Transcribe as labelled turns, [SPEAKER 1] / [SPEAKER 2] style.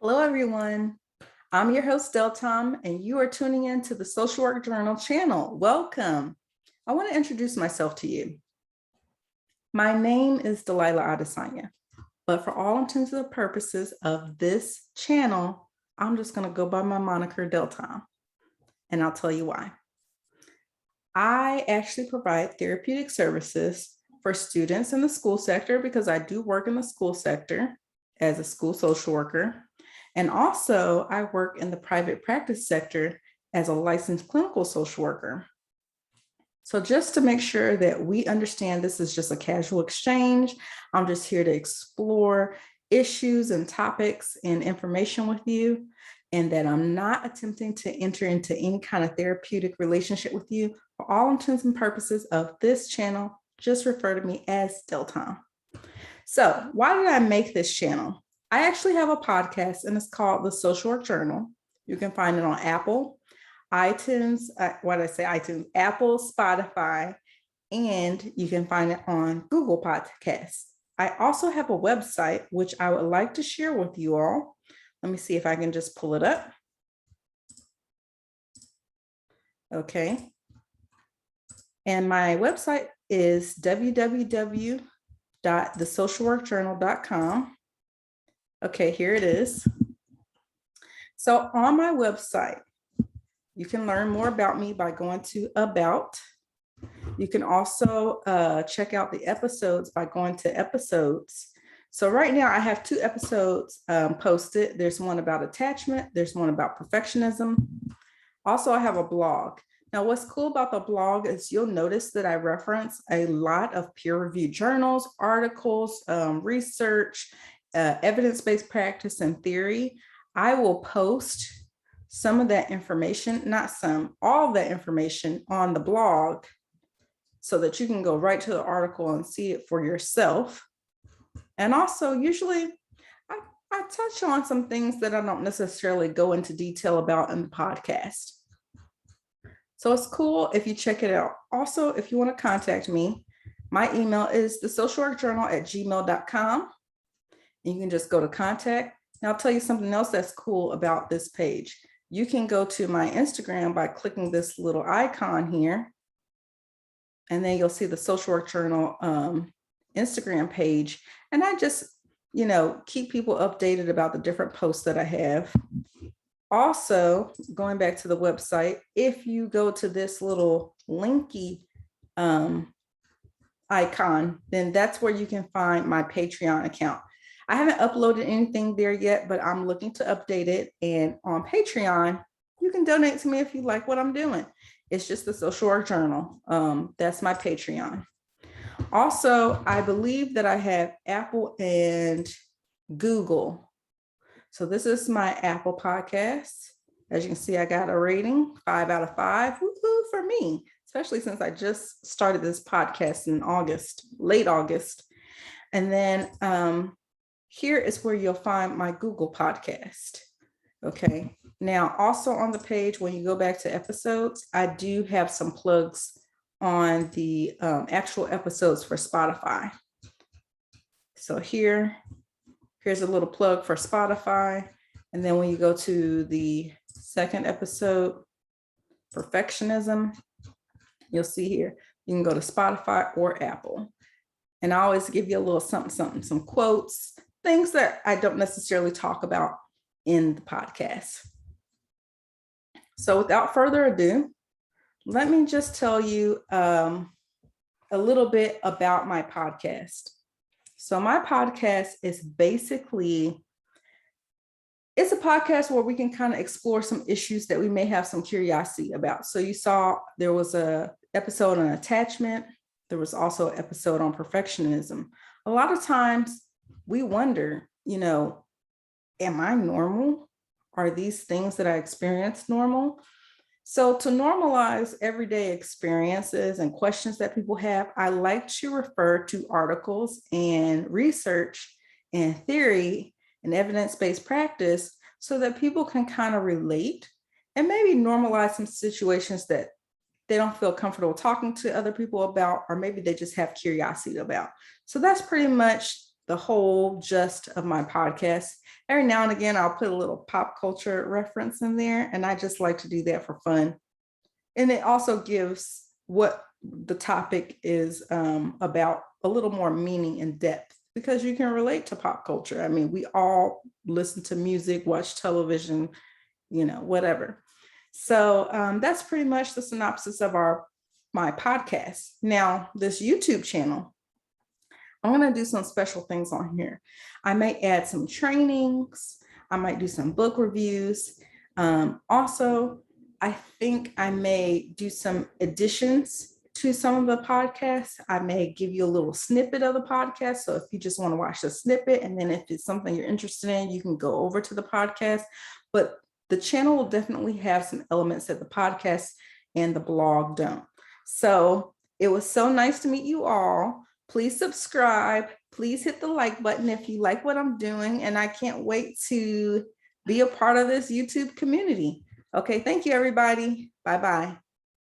[SPEAKER 1] Hello, everyone. I'm your host, Deltom, and you are tuning in to the Social Work Journal channel. Welcome. I want to introduce myself to you. My name is Delilah Adesanya, but for all intents and purposes of this channel, I'm just going to go by my moniker, Deltom, and I'll tell you why. I actually provide therapeutic services for students in the school sector because I do work in the school sector as a school social worker. And also, I work in the private practice sector as a licensed clinical social worker. So just to make sure that we understand this is just a casual exchange, I'm just here to explore issues and topics and information with you, and that I'm not attempting to enter into any kind of therapeutic relationship with you. For all intents and purposes of this channel, just refer to me as Deltom. So why did I make this channel? I actually have a podcast and it's called The Social Work Journal. You can find it on Apple, iTunes, Apple, Spotify, and you can find it on Google Podcasts. I also have a website, which I would like to share with you all. Let me see if I can just pull it up. Okay. And my website is www.thesocialworkjournal.com. Okay, here it is. So on my website, you can learn more about me by going to About. You can also check out the episodes by going to Episodes. So right now I have 2 episodes posted. There's one about attachment. There's one about perfectionism. Also, I have a blog. Now, what's cool about the blog is you'll notice that I reference a lot of peer-reviewed journals, articles, research, evidence-based practice and theory. I will post some of that information, not some, all that information on the blog so that you can go right to the article and see it for yourself. And also, usually, I touch on some things that I don't necessarily go into detail about in the podcast. So it's cool if you check it out. Also, if you want to contact me, my email is thesocialworkjournal@gmail.com. And you can just go to contact. And I'll tell you something else that's cool about this page. You can go to my Instagram by clicking this little icon here. And then you'll see the Social Work Journal Instagram page. And I just, keep people updated about the different posts that I have. Also, going back to the website, if you go to this little linky icon, then that's where you can find my Patreon account. I haven't uploaded anything there yet, but I'm looking to update it. And on Patreon, you can donate to me if you like what I'm doing. It's just the Social Work Journal. That's my Patreon. Also, I believe that I have Apple and Google. So this is my Apple podcast. As you can see, I got a rating, 5 out of 5. Woo-hoo for me, especially since I just started this podcast in August, late August. And then here is where you'll find my Google podcast. Okay. Now, also on the page, when you go back to episodes, I do have some plugs on the actual episodes for Spotify. So here's a little plug for Spotify. And then when you go to the second episode, perfectionism, you'll see here, you can go to Spotify or Apple. And I always give you a little something, some quotes, things that I don't necessarily talk about in the podcast. So without further ado, let me just tell you a little bit about my podcast. So my podcast is basically, it's a podcast where we can kind of explore some issues that we may have some curiosity about. So you saw there was an episode on attachment. There was also an episode on perfectionism. A lot of times we wonder, am I normal? Are these things that I experience normal? So to normalize everyday experiences and questions that people have, I like to refer to articles and research and theory and evidence-based practice so that people can kind of relate and maybe normalize some situations that they don't feel comfortable talking to other people about, or maybe they just have curiosity about. So that's pretty much the whole gist of my podcast. Every now and again, I'll put a little pop culture reference in there, and I just like to do that for fun. And it also gives what the topic is about a little more meaning and depth, because you can relate to pop culture. I mean, we all listen to music, watch television, whatever. So that's pretty much the synopsis of my podcast. Now, this YouTube channel, I'm going to do some special things on here. I might add some trainings. I might do some book reviews. Also, I think I may do some additions to some of the podcasts. I may give you a little snippet of the podcast. So if you just want to watch the snippet, and then if it's something you're interested in, you can go over to the podcast. But the channel will definitely have some elements that the podcast and the blog don't. So it was so nice to meet you all. Please subscribe. Please hit the like button if you like what I'm doing. And I can't wait to be a part of this YouTube community. Okay, thank you, everybody. Bye-bye.